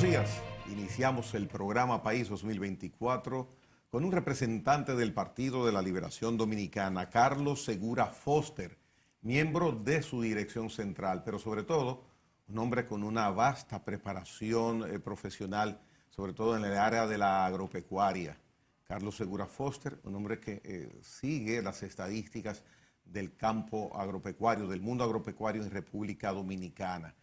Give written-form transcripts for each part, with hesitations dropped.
días. Iniciamos el programa País 2024 con un representante del Partido de la Liberación Dominicana, Carlos Segura Foster, miembro de su dirección central, pero sobre todo un hombre con una vasta preparación profesional, sobre todo en el área de la agropecuaria. Carlos Segura Foster, un hombre que sigue las estadísticas del campo agropecuario, del mundo agropecuario en República Dominicana.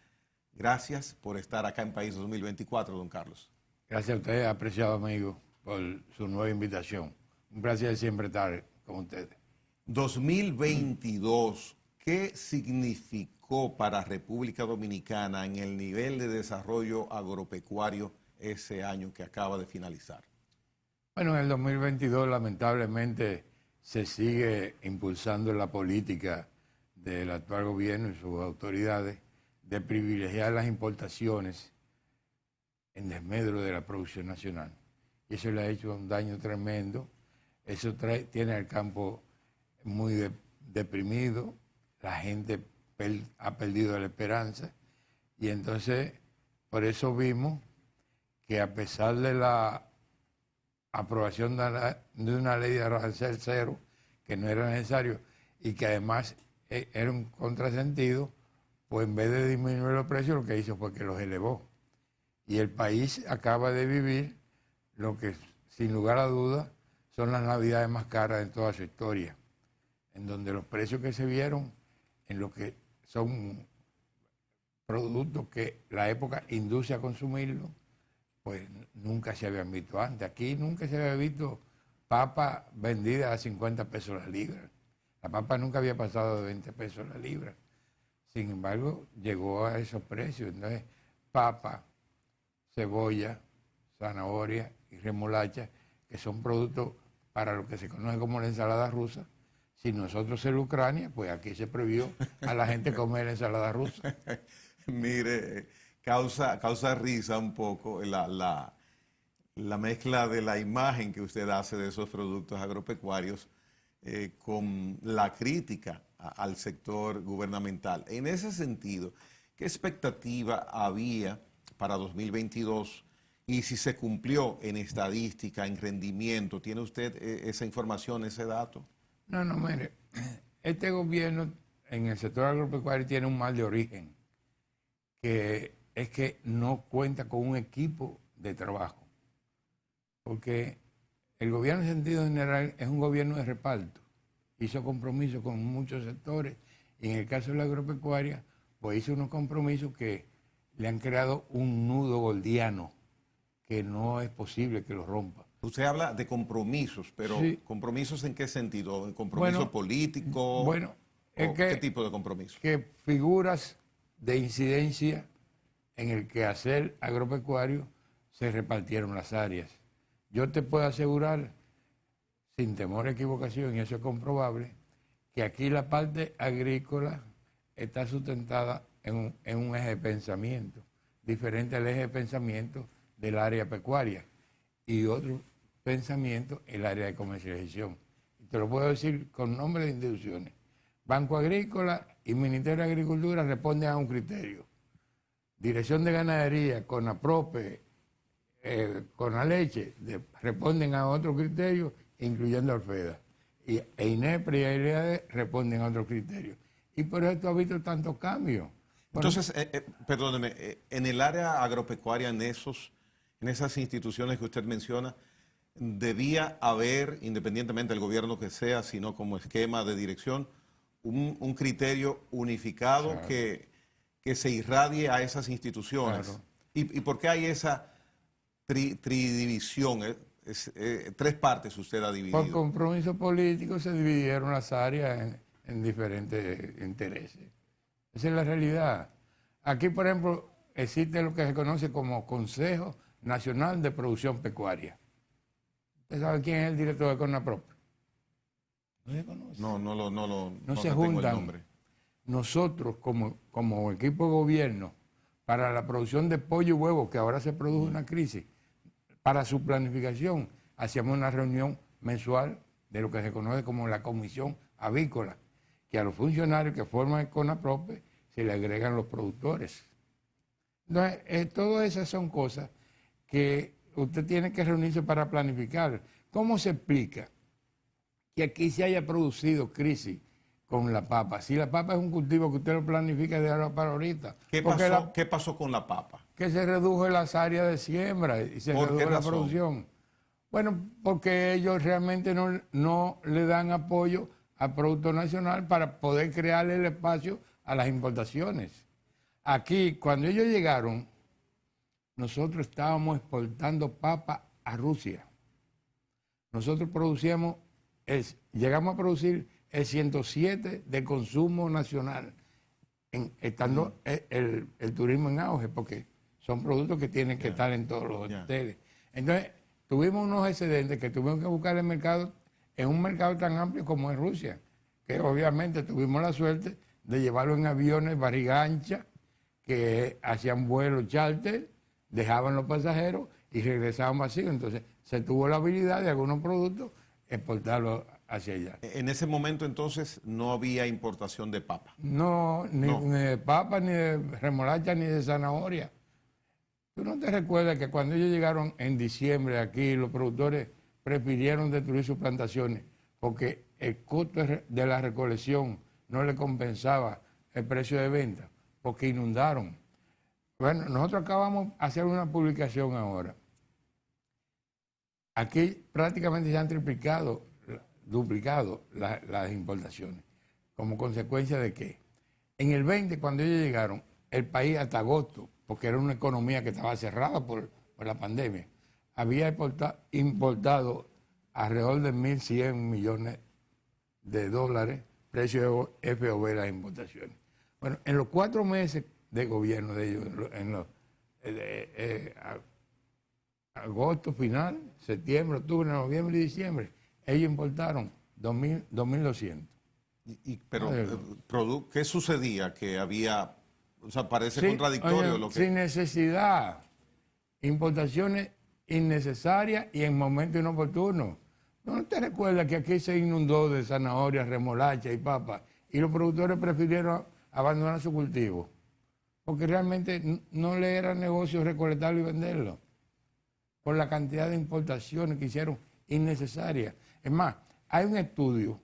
Gracias por estar acá en País 2024, don Carlos. Gracias a usted, apreciado amigo, por su nueva invitación. Un placer siempre estar con ustedes. 2022, ¿qué significó para República Dominicana en el nivel de desarrollo agropecuario ese año que acaba de finalizar? Bueno, en el 2022 lamentablemente se sigue impulsando la política del actual gobierno y sus autoridades de privilegiar las importaciones en desmedro de la producción nacional. Y eso le ha hecho un daño tremendo. Eso tiene al campo muy deprimido, la gente ha perdido la esperanza. Y entonces, por eso vimos que a pesar de la aprobación de una ley de arancel cero, que no era necesario y que además era un contrasentido, pues en vez de disminuir los precios, lo que hizo fue que los elevó. Y el país acaba de vivir lo que, sin lugar a dudas, son las navidades más caras de toda su historia, en donde los precios que se vieron en lo que son productos que la época induce a consumirlo, pues nunca se habían visto antes. Aquí nunca se había visto papa vendida a 50 pesos la libra. La papa nunca había pasado de 20 pesos la libra. Sin embargo, llegó a esos precios. Entonces, papa, cebolla, zanahoria y remolacha, que son productos para lo que se conoce como la ensalada rusa. Si nosotros en Ucrania, pues aquí se prohibió a la gente comer ensalada rusa. Mire, causa risa un poco la mezcla de la imagen que usted hace de esos productos agropecuarios con la crítica al sector gubernamental. En ese sentido, ¿qué expectativa había para 2022 y si se cumplió en estadística, en rendimiento? ¿Tiene usted esa información, ese dato? No, mire, este gobierno en el sector agropecuario tiene un mal de origen, que es que no cuenta con un equipo de trabajo, porque el gobierno en sentido general es un gobierno de reparto, hizo compromisos con muchos sectores y en el caso de la agropecuaria, pues hizo unos compromisos que le han creado un nudo gordiano que no es posible que lo rompa. Usted habla de compromisos, pero sí. ¿Compromisos en qué sentido? ¿Compromiso político? Bueno, ¿qué tipo de compromiso? Que figuras de incidencia en el quehacer agropecuario se repartieron las áreas. Yo te puedo asegurar, sin temor a equivocación, y eso es comprobable, que aquí la parte agrícola está sustentada en un eje de pensamiento, diferente al eje de pensamiento del área pecuaria y otro pensamiento el área de comercialización. Y te lo puedo decir con nombre de instituciones. Banco Agrícola y Ministerio de Agricultura responden a un criterio. Dirección de Ganadería, CONAPROPE, CONALECHE, responden a otro criterio, incluyendo Alfeda. Y INEPRE y AIREADE responden a otro criterio. Y por eso has visto tantos cambios. Entonces, perdóneme, en el área agropecuaria, en esas instituciones que usted menciona, debía haber, independientemente del gobierno que sea, sino como esquema de dirección, un criterio unificado, claro, que se irradie a esas instituciones. Claro. ¿Y por qué hay esa tridivisión? Tres partes usted ha dividido. Por compromiso político se dividieron las áreas en diferentes intereses. Esa es la realidad. Aquí, por ejemplo, existe lo que se conoce como Consejo Nacional de Producción Pecuaria. ¿Usted sabe quién es el director de CONAPROP? No se conoce. No se juntan. El nombre. Nosotros, como equipo de gobierno, para la producción de pollo y huevo, que ahora se produce una crisis, para su planificación, hacíamos una reunión mensual de lo que se conoce como la Comisión Avícola, que a los funcionarios que forman el CONAPROPE se le agregan los productores. Entonces, todas esas son cosas que usted tiene que reunirse para planificar. ¿Cómo se explica que aquí se haya producido crisis con la papa? Si la papa es un cultivo que usted lo planifica de ahora para ahorita. ¿Qué pasó con la papa? Que se redujo las áreas de siembra y se redujo la producción. Bueno, porque ellos realmente no le dan apoyo al Producto Nacional para poder crearle el espacio a las importaciones. Aquí, cuando ellos llegaron, nosotros estábamos exportando papa a Rusia. Nosotros llegamos a producir el 107 de consumo nacional, estando el turismo en auge, porque son productos que tienen que estar en todos los hoteles. Entonces, tuvimos unos excedentes que tuvimos que buscar el mercado, en un mercado tan amplio como es Rusia, que obviamente tuvimos la suerte de llevarlo en aviones barriga ancha, que hacían vuelos charter, dejaban los pasajeros y regresaban vacíos. Entonces, se tuvo la habilidad de algunos productos exportarlos hacia allá. En ese momento, entonces, no había importación de papa. No, ni de papa, ni de remolacha, ni de zanahoria. ¿Tú no te recuerdas que cuando ellos llegaron en diciembre aquí, los productores prefirieron destruir sus plantaciones porque el costo de la recolección no le compensaba el precio de venta, porque inundaron? Bueno, nosotros acabamos de hacer una publicación ahora. Aquí prácticamente se han duplicado las importaciones. ¿Como consecuencia de qué? En el 20, cuando ellos llegaron, el país hasta agosto, porque era una economía que estaba cerrada por la pandemia, había importado alrededor de 1.100 millones de dólares, precio de FOB las importaciones. Bueno, en los 4 meses de gobierno de ellos, agosto final, septiembre, octubre, noviembre y diciembre, ellos importaron 2.200. Pero, ¿qué sucedía? Que había, o sea, parece contradictorio lo que... Sin necesidad, importaciones innecesarias y en momentos inoportunos. ¿No te recuerdas que aquí se inundó de zanahorias, remolacha y papa y los productores prefirieron abandonar su cultivo? Porque realmente no le era negocio recolectarlo y venderlo, por la cantidad de importaciones que hicieron innecesarias. Es más, hay un estudio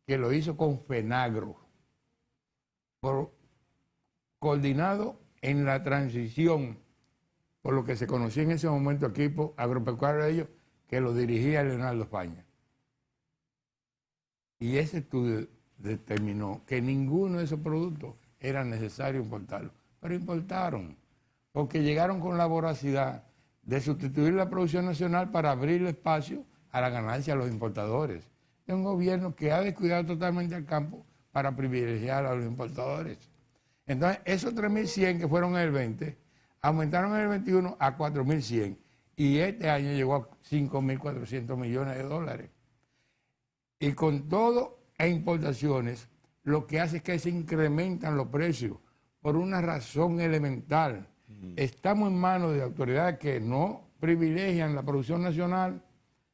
que lo hizo con FENAGRO, coordinado en la transición, por lo que se conocía en ese momento equipo agropecuario de ellos, que lo dirigía Leonardo España. Y ese estudio determinó que ninguno de esos productos era necesario importarlo, pero importaron, porque llegaron con la voracidad de sustituir la producción nacional para abrir espacio a la ganancia a los importadores. Es un gobierno que ha descuidado totalmente al campo para privilegiar a los importadores. Entonces, esos 3.100 que fueron en el 20, aumentaron en el 21 a 4.100 y este año llegó a 5.400 millones de dólares. Y con todo e importaciones, lo que hace es que se incrementan los precios por una razón elemental. Estamos en manos de autoridades que no privilegian la producción nacional,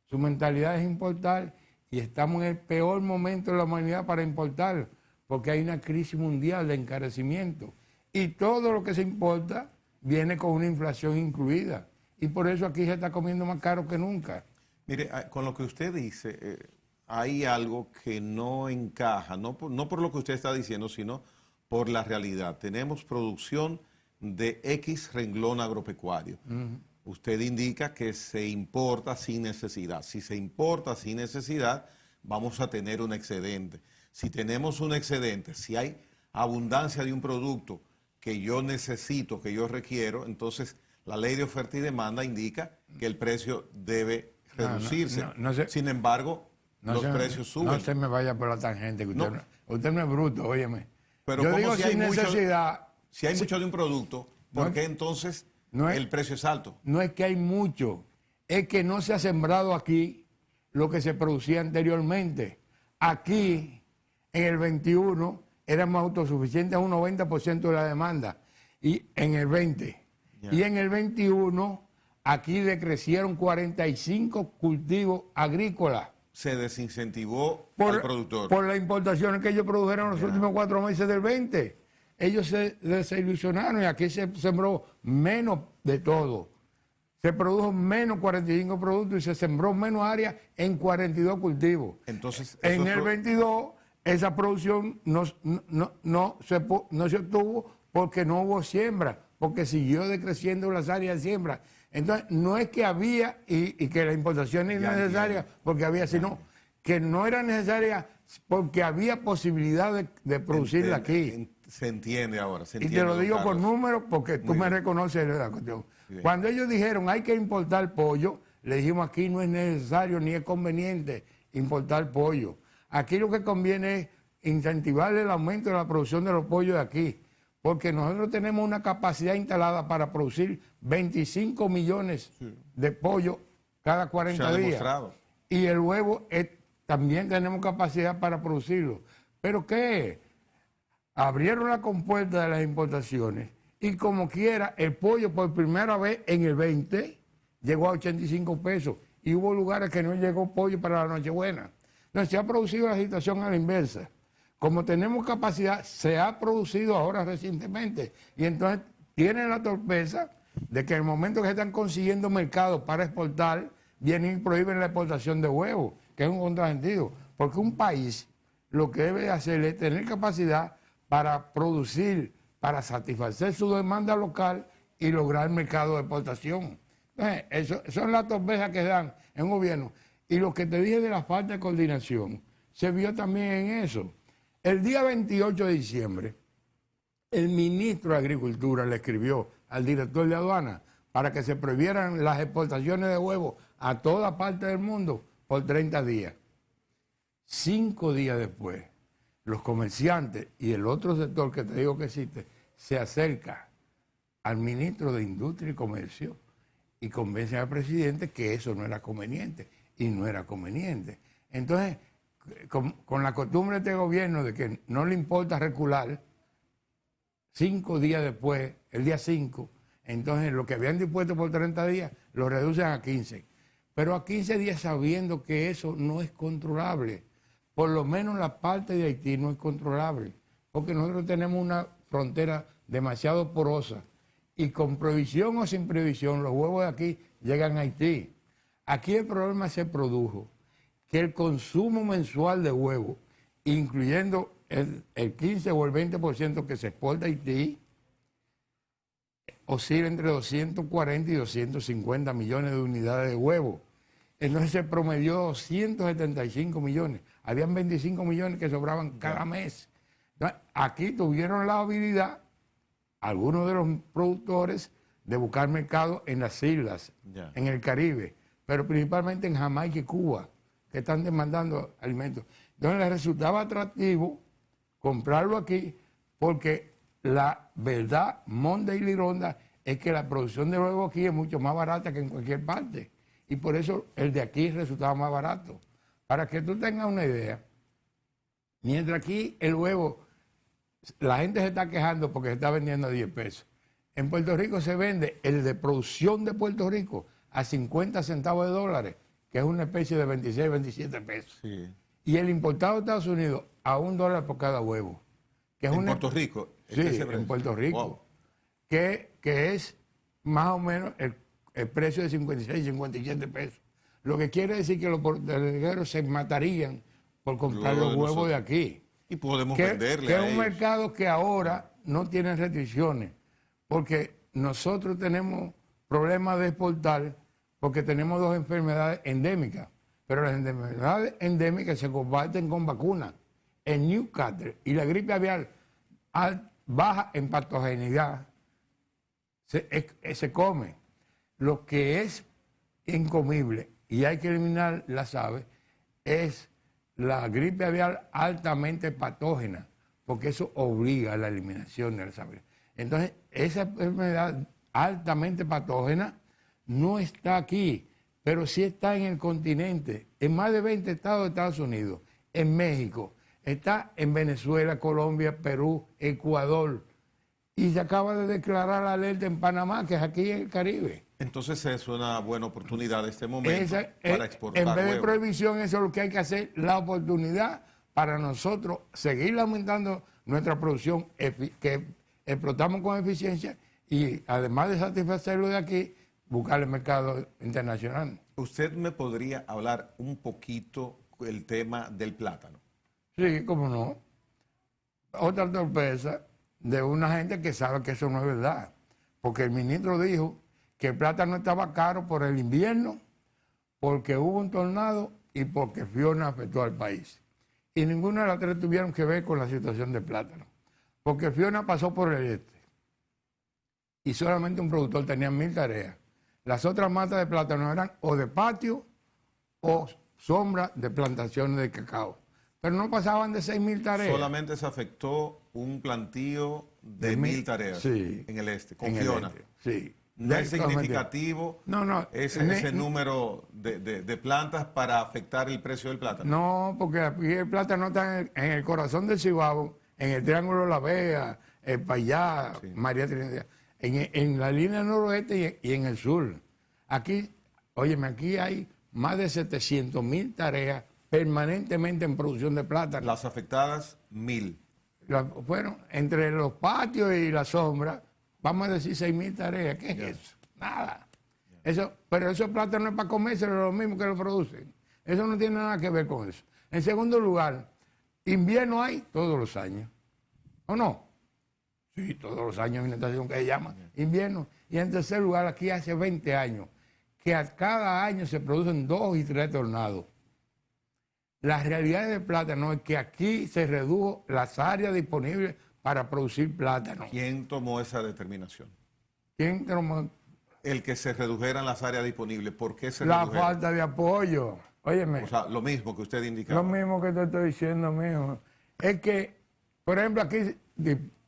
su mentalidad es importar, y estamos en el peor momento de la humanidad para importar, porque hay una crisis mundial de encarecimiento. Y todo lo que se importa viene con una inflación incluida. Y por eso aquí se está comiendo más caro que nunca. Mire, con lo que usted dice, hay algo que no encaja, no por lo que usted está diciendo, sino por la realidad. Tenemos producción de X renglón agropecuario. Usted indica que se importa sin necesidad. Si se importa sin necesidad, vamos a tener un excedente. Si tenemos un excedente, si hay abundancia de un producto que yo necesito, que yo requiero, entonces la ley de oferta y demanda indica que el precio debe reducirse. Sin embargo, los precios suben. No se me vaya por la tangente, que usted no es bruto, óyeme. Pero yo digo sin necesidad. Si hay mucho de un producto, ¿por qué entonces el precio es alto? No es que hay mucho, es que no se ha sembrado aquí lo que se producía anteriormente. Aquí, en el 21, éramos autosuficientes a un 90% de la demanda, y en el 20. Y en el 21, aquí decrecieron 45 cultivos agrícolas. Se desincentivó al productor. Por las importaciones que ellos produjeron en los últimos 4 meses del 20. ellos se desilusionaron y aquí se sembró menos de todo. Se produjo menos 45 productos y se sembró menos área en 42 cultivos. Entonces, en el 22, esa producción no se obtuvo porque no hubo siembra, porque siguió decreciendo las áreas de siembra. Entonces, no es que había y que la importación es necesaria porque había, sino que no era necesaria porque había posibilidad de producirla aquí. Se entiende ahora. Y te lo digo con números porque tú me reconoces la cuestión. Cuando ellos dijeron hay que importar pollo, le dijimos aquí no es necesario ni es conveniente importar pollo. Aquí lo que conviene es incentivar el aumento de la producción de los pollos de aquí, porque nosotros tenemos una capacidad instalada para producir 25 millones de pollos cada 40 días. Demostrado. Y el huevo también tenemos capacidad para producirlo. ¿Pero qué? Abrieron la compuerta de las importaciones y como quiera, el pollo por primera vez en el 20 llegó a 85 pesos y hubo lugares que no llegó pollo para la Nochebuena. Entonces se ha producido la situación a la inversa. Como tenemos capacidad, se ha producido ahora recientemente y entonces tienen la torpeza de que en el momento que se están consiguiendo mercados para exportar, vienen y prohíben la exportación de huevos, que es un contrasentido, porque un país lo que debe hacer es tener capacidad para producir, para satisfacer su demanda local y lograr mercado de exportación. Entonces, eso son las torpezas que dan en un gobierno. Y lo que te dije de la falta de coordinación, se vio también en eso. El día 28 de diciembre, el ministro de Agricultura le escribió al director de aduana para que se prohibieran las exportaciones de huevos a toda parte del mundo por 30 días. 5 días después, los comerciantes y el otro sector que te digo que existe, se acerca al ministro de Industria y Comercio y convence al presidente que eso no era conveniente, y no era conveniente. Entonces, con la costumbre de este gobierno de que no le importa recular, 5 días después, el día 5, entonces lo que habían dispuesto por 30 días, lo reducen a 15. Pero a 15 días sabiendo que eso no es controlable. Por lo menos la parte de Haití no es controlable, porque nosotros tenemos una frontera demasiado porosa y con prohibición o sin prohibición los huevos de aquí llegan a Haití. Aquí el problema se produjo que el consumo mensual de huevos, incluyendo el 15 o el 20% que se exporta a Haití, oscila entre 240 y 250 millones de unidades de huevos. Entonces se promedió 275 millones. Habían 25 millones que sobraban cada mes. Entonces, aquí tuvieron la habilidad, algunos de los productores, de buscar mercado en las islas, en el Caribe, pero principalmente en Jamaica y Cuba, que están demandando alimentos. Entonces les resultaba atractivo comprarlo aquí porque la verdad, monda y lironda, es que la producción de huevo aquí es mucho más barata que en cualquier parte. Y por eso el de aquí resultaba más barato. Para que tú tengas una idea, mientras aquí el huevo, la gente se está quejando porque se está vendiendo a 10 pesos. En Puerto Rico se vende el de producción de Puerto Rico a 50 centavos de dólares, que es una especie de 26, 27 pesos. Sí. Y el importado de Estados Unidos a $1 por cada huevo. Que es ¿En Puerto Rico? Sí, en Puerto Rico. Wow. Que es más o menos el precio de 56, 57 pesos. Lo que quiere decir que los puertorriqueños se matarían por comprar los huevos de aquí. Y podemos venderle a ellos. Que es un mercado que ahora no tiene restricciones, porque nosotros tenemos problemas de exportar porque tenemos 2 enfermedades endémicas, pero las enfermedades endémicas se combaten con vacunas. El Newcastle y la gripe aviar baja en patogenidad se come. Lo que es incomible y hay que eliminar las aves es la gripe aviar altamente patógena, porque eso obliga a la eliminación de las aves. Entonces, esa enfermedad altamente patógena no está aquí, pero sí está en el continente, en más de 20 estados de Estados Unidos, en México, está en Venezuela, Colombia, Perú, Ecuador, y se acaba de declarar la alerta en Panamá, que es aquí en el Caribe. Entonces es una buena oportunidad en este momento para exportar en vez de huevos. prohibición, eso es lo que hay que hacer, la oportunidad para nosotros seguir aumentando nuestra producción que explotamos con eficiencia y además de satisfacerlo de aquí, buscar el mercado internacional. ¿Usted me podría hablar un poquito el tema del plátano? Sí, cómo no. Otra torpeza de una gente que sabe que eso no es verdad. Porque el ministro dijo que el plátano estaba caro por el invierno, porque hubo un tornado y porque Fiona afectó al país. Y ninguna de las tres tuvieron que ver con la situación del plátano. Porque Fiona pasó por el este y solamente un productor tenía 1000 tareas. Las otras matas de plátano eran o de patio o sombra de plantaciones de cacao. Pero no pasaban de 6000 tareas. Solamente se afectó un plantío de 1000 tareas sí, en el este, con en Fiona. el este, sí. No es significativo ese número de plantas para afectar el precio del plátano. No, porque aquí el plátano está en el corazón del Cibao, en el Triángulo de la Vega, el Payá, sí. María Trinidad, en la línea noroeste y en el sur. Aquí, óyeme, aquí hay más de 700,000 tareas permanentemente en producción de plátano. Las afectadas, 1000. Bueno, entre los patios y la sombra, vamos a decir 6,000 tareas. ¿Qué es eso? Nada. Eso, pero esos plátanos no es para comerse, lo mismo que lo producen. Eso no tiene nada que ver con eso. En segundo lugar, invierno hay todos los años. ¿O no? Sí, todos los años hay una estación que se llama invierno. Y en tercer lugar, aquí hace 20 años, que a cada año se producen 2 y 3 tornados. La realidad del plátano es que aquí se redujo las áreas disponibles para producir plátano. ¿Quién tomó esa determinación? ¿Quién tomó? El que se redujeran las áreas disponibles. ¿Por qué se redujeron? redujeron? La falta de apoyo. Óyeme. O sea, lo mismo que usted indicaba. Lo mismo que te estoy diciendo, mijo. Es que, por ejemplo, aquí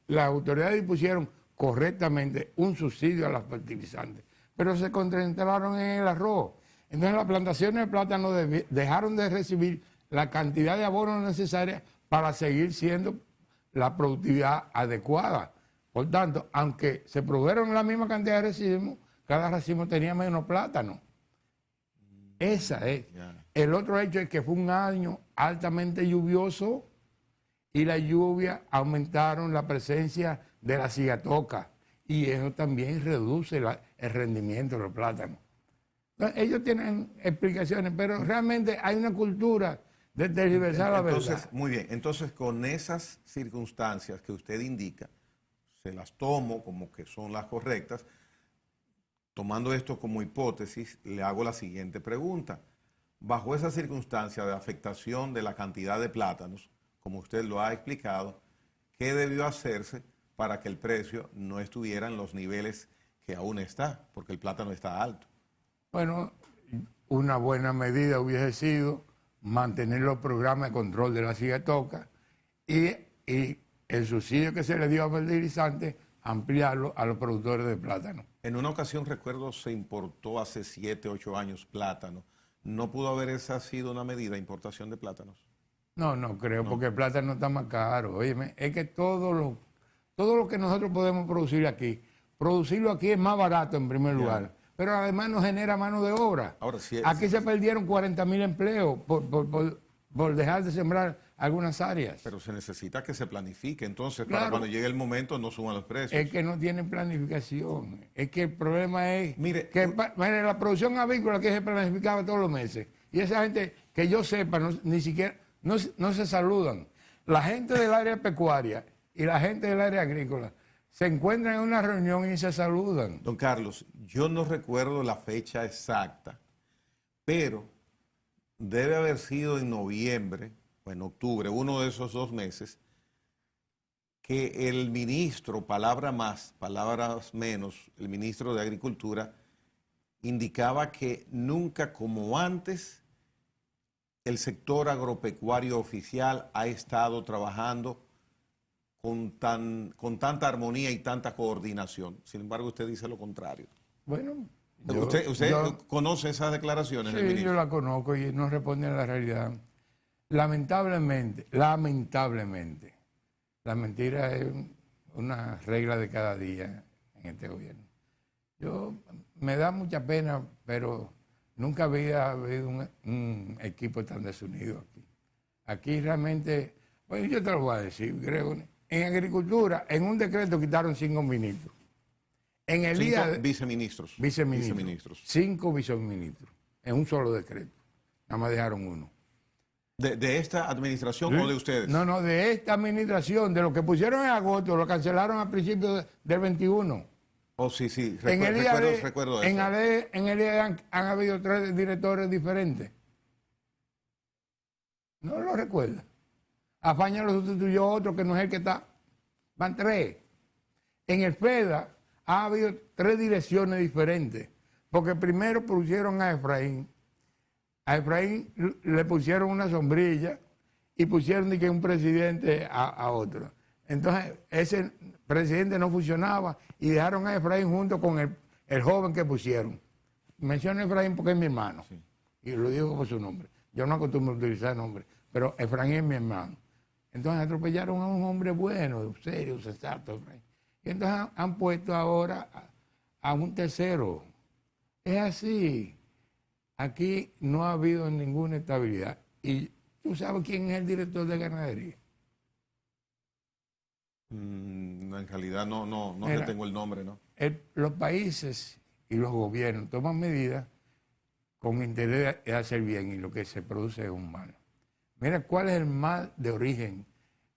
las autoridades dispusieron correctamente un subsidio a los fertilizantes, pero se concentraron en el arroz. Entonces las plantaciones de plátano dejaron de recibir la cantidad de abono necesaria para seguir siendo la productividad adecuada. Por tanto, aunque se produjeron la misma cantidad de racimos, cada racimo tenía menos plátano. Esa es. El otro hecho es que fue un año altamente lluvioso y la lluvia aumentaron la presencia de la cigatoca y eso también reduce el rendimiento de los plátanos. Entonces, ellos tienen explicaciones, pero realmente hay una cultura de tergiversar la verdad. Muy bien, entonces con esas circunstancias que usted indica, se las tomo como que son las correctas. Tomando esto como hipótesis, le hago la siguiente pregunta. Bajo esa circunstancia de afectación de la cantidad de plátanos, como usted lo ha explicado, ¿qué debió hacerse para que el precio no estuviera en los niveles que aún está? Porque el plátano está alto. Bueno, una buena medida hubiese sido mantener los programas de control de la cigatoca y el subsidio que se le dio a fertilizantes, ampliarlo a los productores de plátano. En una ocasión, recuerdo, se importó hace 7, 8 años plátano. ¿No pudo haber esa sido una medida de importación de plátanos? No creo, porque el plátano está más caro. Óyeme, es que todo lo que nosotros podemos producirlo aquí es más barato en primer lugar, pero además nos genera mano de obra. Ahora, aquí se perdieron 40,000 empleos por dejar de sembrar algunas áreas. Pero se necesita que se planifique, entonces, para cuando llegue el momento no suban los precios. Es que no tienen planificación. Es que el problema es que la producción avícola que se planificaba todos los meses. Y esa gente, que yo sepa, ni siquiera, no se saludan. La gente del área pecuaria y la gente del área agrícola se encuentran en una reunión y se saludan. Don Carlos, yo no recuerdo la fecha exacta, pero debe haber sido en noviembre o en octubre, uno de esos 2 meses, que el ministro, palabra más, palabras menos, el ministro de Agricultura, indicaba que nunca como antes el sector agropecuario oficial ha estado trabajando con tanta armonía y tanta coordinación. Sin embargo, usted dice lo contrario. Bueno, ¿Usted conoce esas declaraciones del ministro? Sí, yo la conozco y no responden a la realidad. Lamentablemente, la mentira es una regla de cada día en este gobierno. Me da mucha pena, pero nunca había habido un equipo tan desunido aquí. Aquí realmente, bueno, yo te lo voy a decir, Gregory, En agricultura, en un decreto quitaron 5 ministros. En el día de, viceministros. 5 viceministros. En un solo decreto. Nada más dejaron uno. ¿De esta administración o de ustedes? No, de esta administración. De lo que pusieron en agosto, lo cancelaron a principios del 21. Oh, sí. En Recuerdo eso. el día han habido 3 directores diferentes. ¿No lo recuerda? A Faña lo sustituyó otro que no es el que está. Van 3. En el FEDA ha habido 3 direcciones diferentes. Porque primero pusieron a Efraín. A Efraín le pusieron una sombrilla y pusieron de que un presidente a otro. Entonces, ese presidente no funcionaba y dejaron a Efraín junto con el joven que pusieron. Menciono a Efraín porque es mi hermano. Sí. Y lo digo por su nombre. Yo no acostumbro a utilizar nombre, pero Efraín es mi hermano. Entonces atropellaron a un hombre bueno, serio, sensato, Efraín. Y entonces han puesto ahora a un tercero. Es así. Aquí no ha habido ninguna estabilidad. ¿Y tú sabes quién es el director de ganadería? En realidad no tengo el nombre, ¿no? Los países y los gobiernos toman medidas con interés de hacer bien y lo que se produce es un mal. Mira cuál es el mal de origen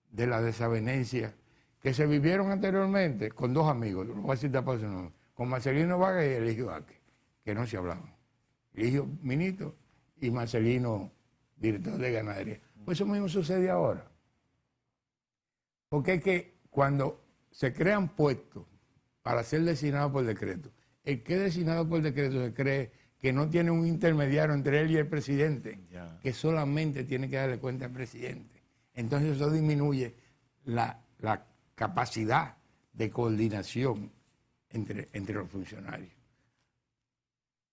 de la desavenencia que se vivieron anteriormente con 2 amigos, lo voy a citar por su nombre, con Marcelino Vargas y Eligio Vázquez, que no se hablaban. Eligio ministro y Marcelino director de ganadería. Pues eso mismo sucede ahora. Porque es que cuando se crean puestos para ser designados por decreto, el que es designado por decreto se cree que no tiene un intermediario entre él y el presidente, que solamente tiene que darle cuenta al presidente. Entonces eso disminuye la capacidad de coordinación entre los funcionarios.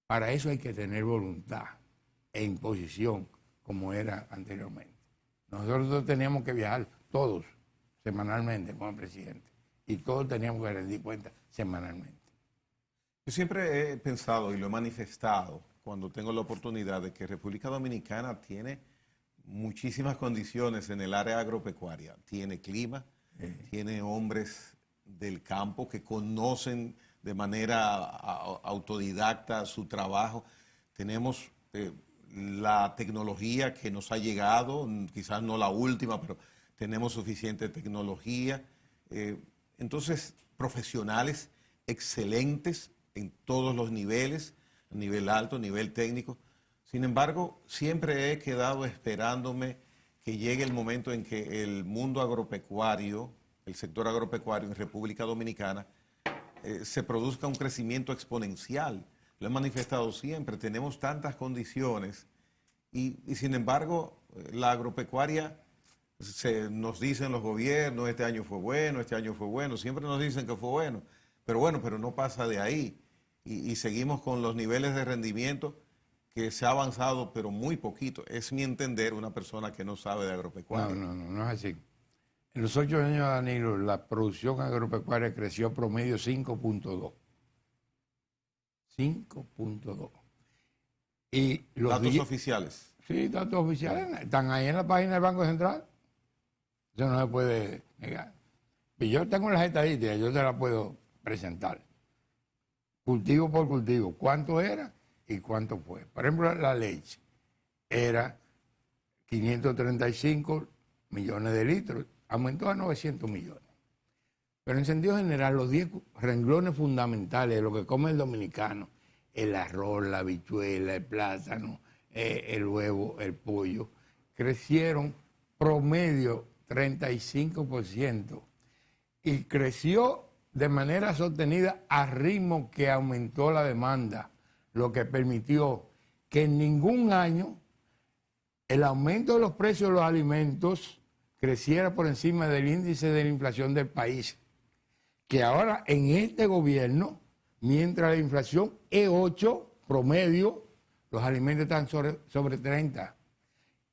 Para eso hay que tener voluntad e imposición, como era anteriormente. Nosotros teníamos que viajar todos semanalmente con el presidente y todos teníamos que rendir cuentas semanalmente. Yo siempre he pensado y lo he manifestado cuando tengo la oportunidad de que República Dominicana tiene muchísimas condiciones en el área agropecuaria. Tiene clima, tiene hombres del campo que conocen de manera autodidacta su trabajo. Tenemos la tecnología que nos ha llegado, quizás no la última, pero tenemos suficiente tecnología. Entonces, profesionales excelentes en todos los niveles, nivel alto, nivel técnico. Sin embargo, siempre he quedado esperándome que llegue el momento en que el mundo agropecuario, el sector agropecuario en República Dominicana, se produzca un crecimiento exponencial. Lo he manifestado siempre, tenemos tantas condiciones y sin embargo la agropecuaria, nos dicen los gobiernos, este año fue bueno, siempre nos dicen que fue bueno, pero no pasa de ahí y seguimos con los niveles de rendimiento que se ha avanzado, pero muy poquito. Es mi entender una persona que no sabe de agropecuaria. No es así. En los 8 años de Danilo, la producción agropecuaria creció promedio 5.2. 5.2. Y los datos oficiales. Sí, datos oficiales. Están ahí en la página del Banco Central. Eso no se puede negar. Y yo tengo las estadísticas, yo te las puedo presentar. Cultivo por cultivo. ¿Cuánto era y cuánto fue? Por ejemplo, la leche era 535 millones de litros. Aumentó a 900 millones. Pero en sentido general, los 10 renglones fundamentales de lo que come el dominicano, el arroz, la habichuela, el plátano, el huevo, el pollo, crecieron promedio 35% y creció de manera sostenida a ritmo que aumentó la demanda, lo que permitió que en ningún año el aumento de los precios de los alimentos creciera por encima del índice de la inflación del país, que ahora en este gobierno, mientras la inflación es 8 promedio, los alimentos están sobre 30,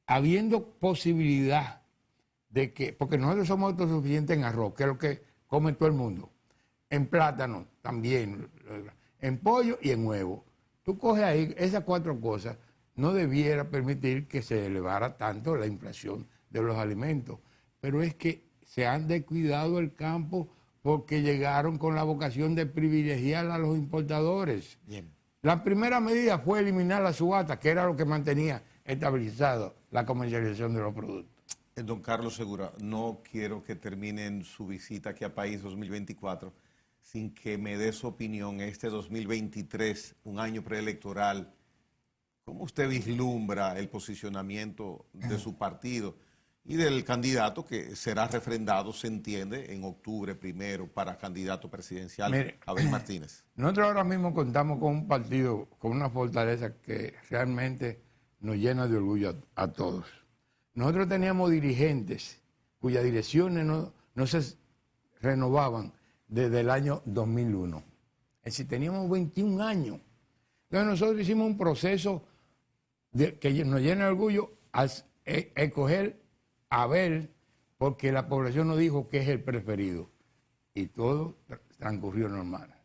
habiendo posibilidad de que, porque nosotros somos autosuficientes en arroz, que es lo que come todo el mundo, en plátano también, en pollo y en huevo. Tú coges ahí esas 4 cosas, no debiera permitir que se elevara tanto la inflación de los alimentos, pero es que se han descuidado el campo porque llegaron con la vocación de privilegiar a los importadores. Bien. La primera medida fue eliminar la subasta, que era lo que mantenía estabilizado la comercialización de los productos. Don Carlos Segura, no quiero que terminen su visita aquí a País 2024 sin que me dé su opinión. Este 2023, un año preelectoral, ¿cómo usted vislumbra el posicionamiento de su partido y del candidato que será refrendado, se entiende, en octubre primero para candidato presidencial, Mire, Abel Martínez? Nosotros ahora mismo contamos con un partido, con una fortaleza que realmente nos llena de orgullo a todos. Nosotros teníamos dirigentes cuyas direcciones no se renovaban desde el año 2001. Es decir, teníamos 21 años. Entonces nosotros hicimos un proceso que nos llena de orgullo al escoger a Abel, porque la población nos dijo que es el preferido. Y todo transcurrió normal.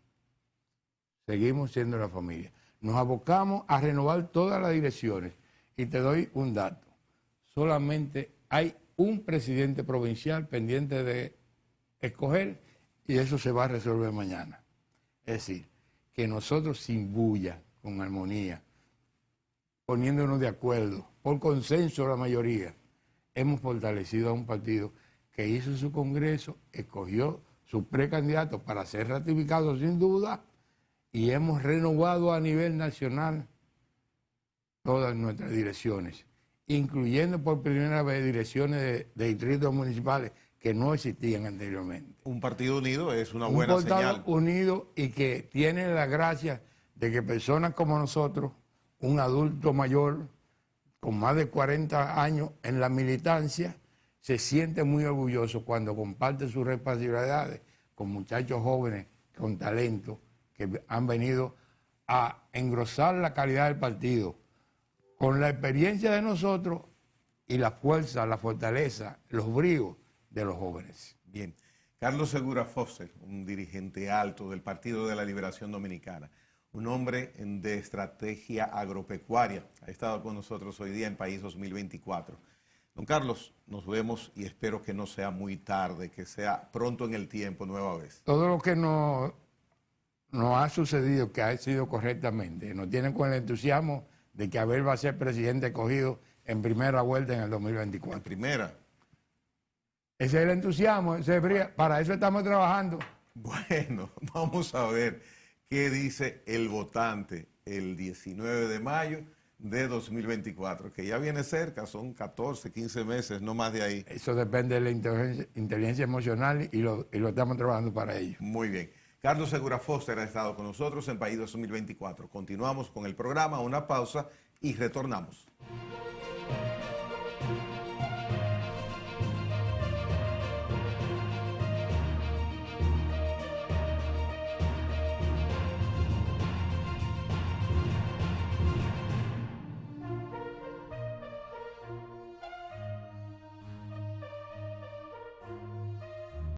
Seguimos siendo la familia. Nos abocamos a renovar todas las direcciones. Y te doy un dato. Solamente hay un presidente provincial pendiente de escoger y eso se va a resolver mañana. Es decir, que nosotros sin bulla, con armonía, poniéndonos de acuerdo, por consenso la mayoría, hemos fortalecido a un partido que hizo su congreso, escogió su precandidato para ser ratificado sin duda y hemos renovado a nivel nacional todas nuestras direcciones, incluyendo por primera vez direcciones de distritos municipales que no existían anteriormente. Un partido unido es una buena señal. Un unido y que tiene la gracia de que personas como nosotros, un adulto mayor con más de 40 años en la militancia, se siente muy orgulloso cuando comparte sus responsabilidades con muchachos jóvenes con talento que han venido a engrosar la calidad del partido con la experiencia de nosotros y la fuerza, la fortaleza, los bríos de los jóvenes. Bien. Carlos Segura Foster, un dirigente alto del Partido de la Liberación Dominicana, un hombre de estrategia agropecuaria, ha estado con nosotros hoy día en País 2024. Don Carlos, nos vemos y espero que no sea muy tarde, que sea pronto en el tiempo nueva vez. Todo lo que nos ha sucedido, que ha sido correctamente, nos tiene con el entusiasmo de que Abel va a ser presidente escogido en primera vuelta en el 2024. En primera. Ese es el entusiasmo, para eso estamos trabajando. Bueno, vamos a ver qué dice el votante el 19 de mayo de 2024, que ya viene cerca, son 14, 15 meses, no más de ahí. Eso depende de la inteligencia emocional y lo estamos trabajando para ello. Muy bien. Carlos Segura Foster ha estado con nosotros en País 2024. Continuamos con el programa, una pausa y retornamos.